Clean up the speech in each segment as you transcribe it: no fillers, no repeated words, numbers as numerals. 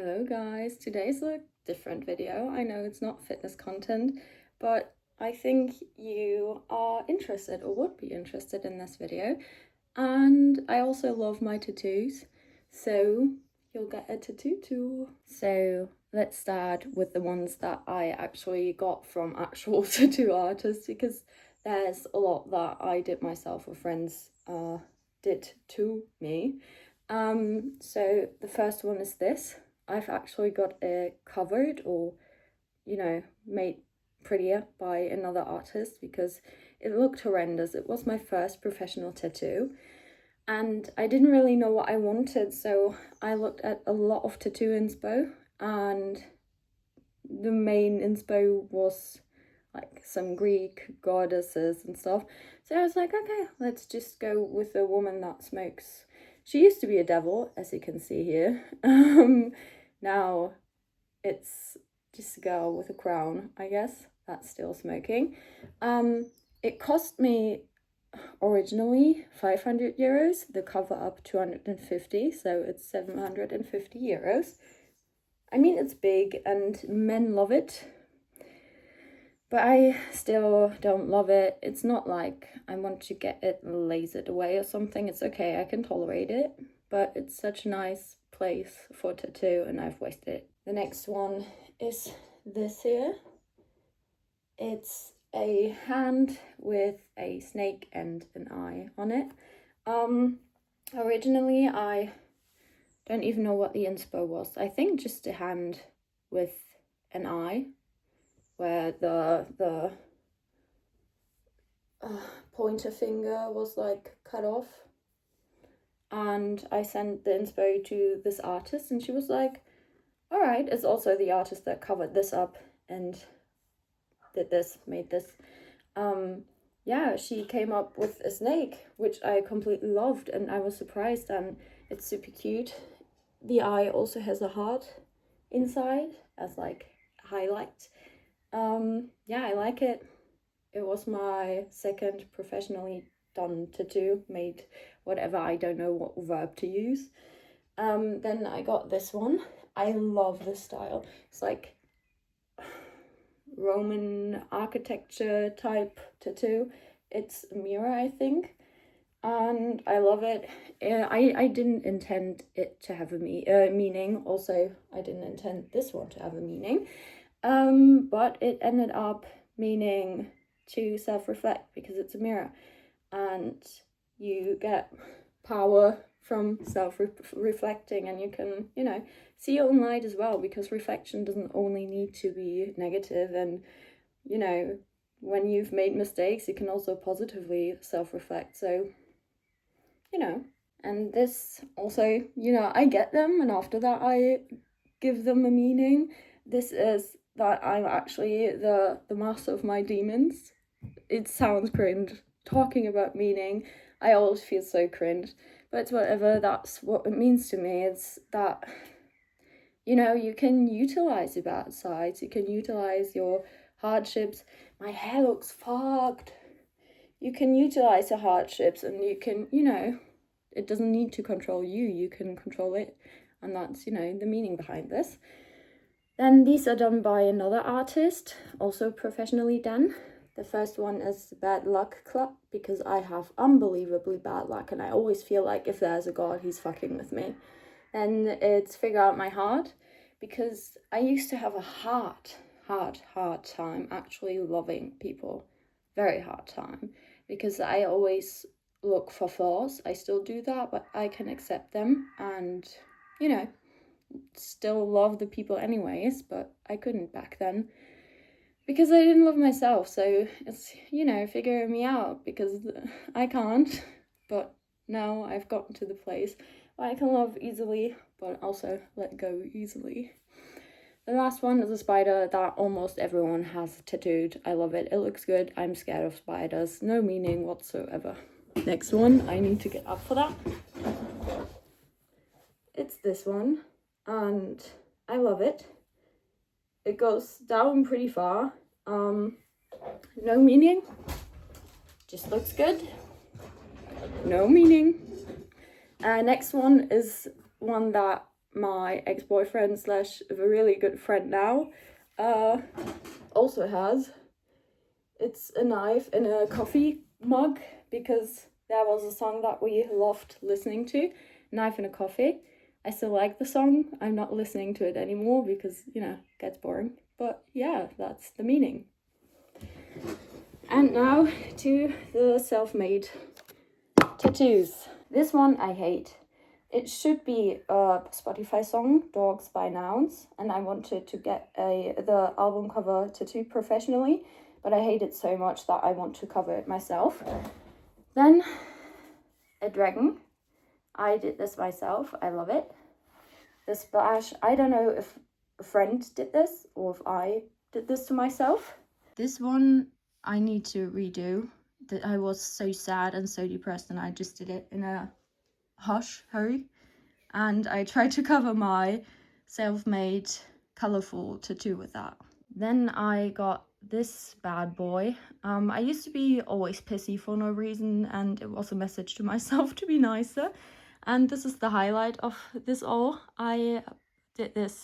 Hello guys, today's a different video. I know it's not fitness content, but I think you are interested or would be interested in this video. And I also love my tattoos, so you'll get a tattoo too. So let's start with the ones that I actually got from actual tattoo artists, because there's a lot that I did myself or friends did to me. So the first one is this. I've actually got it covered or, made prettier by another artist because it looked horrendous. It was my first professional tattoo and I didn't really know what I wanted, so I looked at a lot of tattoo inspo, and the main inspo was like some Greek goddesses and stuff. So I was like, okay, let's just go with a woman that smokes. She used to be a devil, as you can see here. Now it's just a girl with a crown, I guess, that's still smoking. It cost me originally 500 euros, the cover up 250, so it's 750 euros. I mean, it's big and men love it, but I still don't love it. It's not like I want to get it lasered away or something. It's okay, I can tolerate it, but it's such a nice place for tattoo and I've wasted it. The next one is this here. It's a hand with a snake and an eye on it. Originally I don't even know what the inspo was. I think just a hand with an eye where the pointer finger was like cut off, and I sent the inspo to this artist and she was like, all right. It's also the artist that covered this up and did this, made this. Yeah, she came up with a snake, which I completely loved and I was surprised, and it's super cute. The eye also has a heart inside as like highlight. Yeah, I like it. It was my second professionally done tattoo, made whatever, I don't know what verb to use. Then I got this one. I love this style. It's like Roman architecture type tattoo. It's a mirror, I think, and I love it. I didn't intend it to have a meaning. Also, I didn't intend this one to have a meaning. But it ended up meaning to self-reflect because it's a mirror and you get power from self-reflecting, and you can, see your own light as well, because reflection doesn't only need to be negative. And, when you've made mistakes, you can also positively self-reflect. So, and this also, I get them, and after that I give them a meaning. This is that I'm actually the master of my demons. It sounds cringe talking about meaning. I always feel so cringe, but it's whatever. That's what it means to me. It's that, you can utilize your bad sides, you can utilize your hardships. My hair looks fucked. You can utilize your hardships, and you can, it doesn't need to control you, you can control it. And that's, the meaning behind this. Then these are done by another artist, also professionally done. The first one is Bad Luck Club, because I have unbelievably bad luck and I always feel like if there's a god, he's fucking with me. Then it's Figure Out My Heart, because I used to have a hard time actually loving people. Very hard time, because I always look for flaws. I still do that, but I can accept them and, still love the people anyways, but I couldn't back then because I didn't love myself. So it's, figuring me out, because I can't. But now I've gotten to the place where I can love easily, but also let go easily. The last one is a spider that almost everyone has tattooed. I love it. It looks good. I'm scared of spiders. No meaning whatsoever. Next one, I need to get up for that. It's this one, and I love it. It goes down pretty far. No meaning. Just looks good. No meaning. Next one is one that my ex-boyfriend slash a really good friend now also has. It's a knife in a coffee mug, because there was a song that we loved listening to, Knife in a Coffee. I still like the song. I'm not listening to it anymore because, you know, it gets boring. But yeah, that's the meaning. And now to the self-made tattoos. This one I hate. It should be a Spotify song, Dogs by Nouns, and I wanted to get the album cover tattoo professionally, but I hate it so much that I want to cover it myself. Then a dragon. I did this myself. I love it. The splash. I don't know if a friend did this or if I did this to myself. This one I need to redo. That I was so sad and so depressed, and I just did it in a hurry. And I tried to cover my self-made colorful tattoo with that. Then I got this bad boy. I used to be always pissy for no reason, and it was a message to myself to be nicer. And this is the highlight of this all. I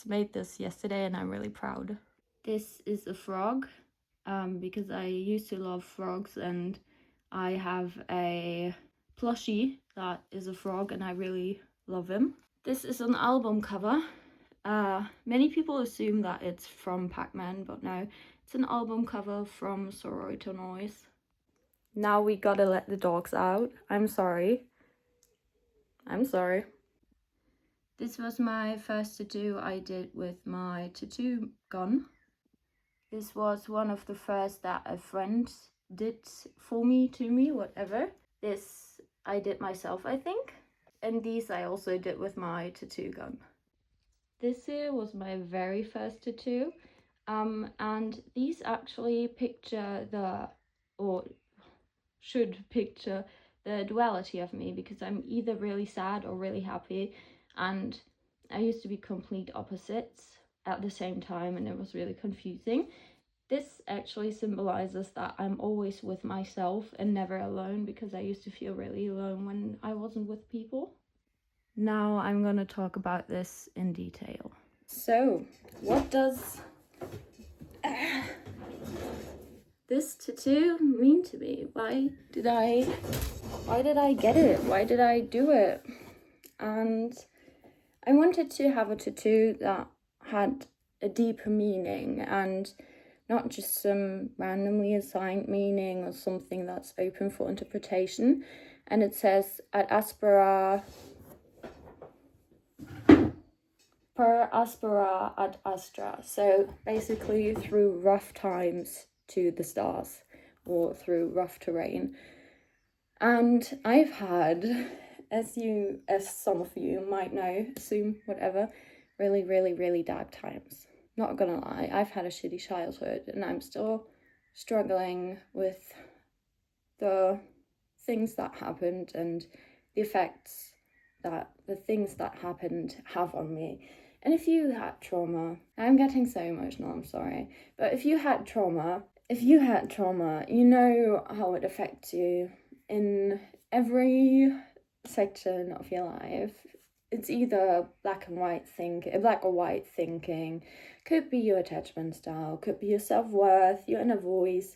made this yesterday, and I'm really proud. This is a frog, because I used to love frogs, and I have a plushie that is a frog, and I really love him. This is an album cover. Many people assume that it's from Pac-Man, but no, it's an album cover from Sorrow to Noise. Now we gotta let the dogs out. I'm sorry. This was my first tattoo I did with my tattoo gun. This was one of the first that a friend did for me, to me, whatever. This I did myself, I think. And these I also did with my tattoo gun. This here was my very first tattoo, and these actually should picture the duality of me, because I'm either really sad or really happy, and I used to be complete opposites at the same time, and it was really confusing. This actually symbolizes that I'm always with myself and never alone, because I used to feel really alone when I wasn't with people. Now I'm going to talk about this in detail. So, what does this tattoo mean to me? Why did I get it? Why did I do it? And I wanted to have a tattoo that had a deeper meaning, and not just some randomly assigned meaning or something that's open for interpretation. And it says, ad aspera per aspera ad astra. So basically through rough times to the stars, or through rough terrain. And I've had, as some of you might know, assume, whatever, really, really, really dark times. Not gonna lie, I've had a shitty childhood, and I'm still struggling with the things that happened and the effects that the things that happened have on me. And if you had trauma, I'm getting so emotional, I'm sorry, but if you had trauma, you know how it affects you in every section of your life. It's either black or white thinking, could be your attachment style, could be your self-worth, your inner voice,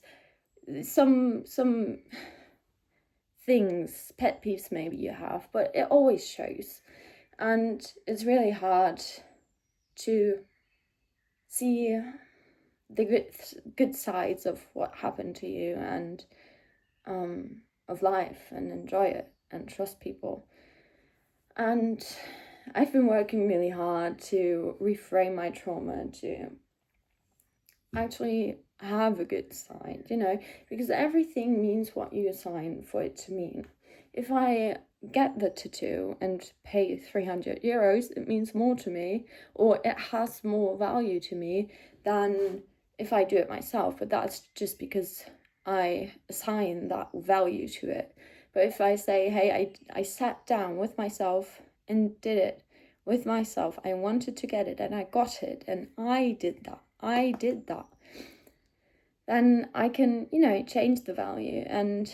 some things, pet peeves maybe you have, but it always shows. And it's really hard to see the good sides of what happened to you, and of life, and enjoy it and trust people. And I've been working really hard to reframe my trauma to actually have a good side, you know, because everything means what you assign for it to mean. If I get the tattoo and pay 300 euros, it means more to me, or it has more value to me than if I do it myself, but that's just because I assign that value to it. But if I say, hey, I sat down with myself and did it with myself, I wanted to get it and I got it, and I did that, then I can, you know, change the value. And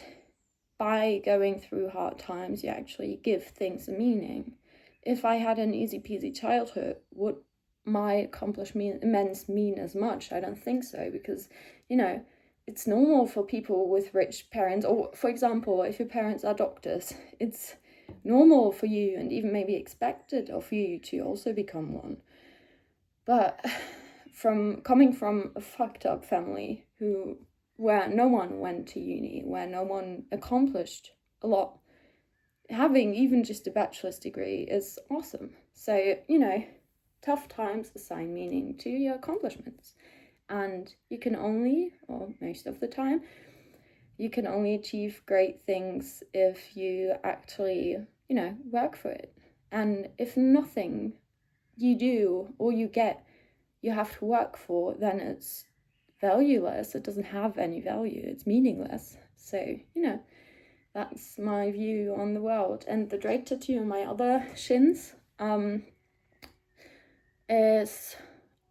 by going through hard times, you actually give things a meaning. if I had an easy peasy childhood, would my accomplishments mean as much? I don't think so, because, you know, it's normal for people with rich parents, or for example, if your parents are doctors, it's normal for you and even maybe expected of you to also become one. But from coming from a fucked up family where no one went to uni, where no one accomplished a lot, having even just a bachelor's degree is awesome. So, you know, tough times assign meaning to your accomplishments. And you can only, or most of the time, you can only achieve great things if you actually, you know, work for it. And if nothing you do or you get, you have to work for, then it's valueless. It doesn't have any value. It's meaningless. So, you know, that's my view on the world. And the Drake tattoo on my other shins is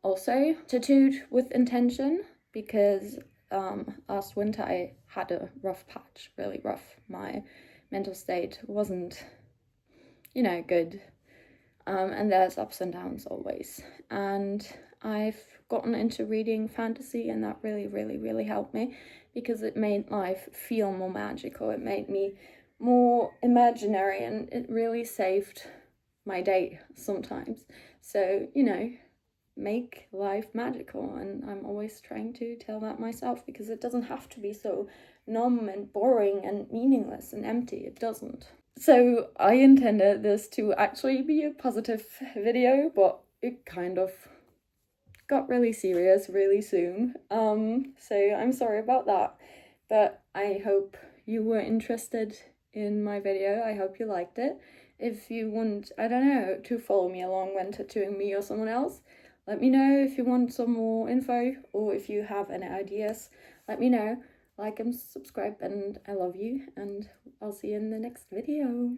also tattooed with intention, because last winter I had a rough patch, really rough. My mental state wasn't, you know, good. And there's ups and downs always. And I've gotten into reading fantasy, and that really, really, really helped me, because it made life feel more magical. It made me more imaginary, and it really saved my day sometimes. So, you know, make life magical, and I'm always trying to tell that myself, because it doesn't have to be so numb and boring and meaningless and empty. It doesn't. So I intended this to actually be a positive video, but it kind of got really serious really soon. So I'm sorry about that, but I hope you were interested in my video. I hope you liked it. If you want, I don't know, to follow me along when tattooing me or someone else, let me know. If you want some more info, or if you have any ideas, let me know. Like and subscribe, and I love you, and I'll see you in the next video.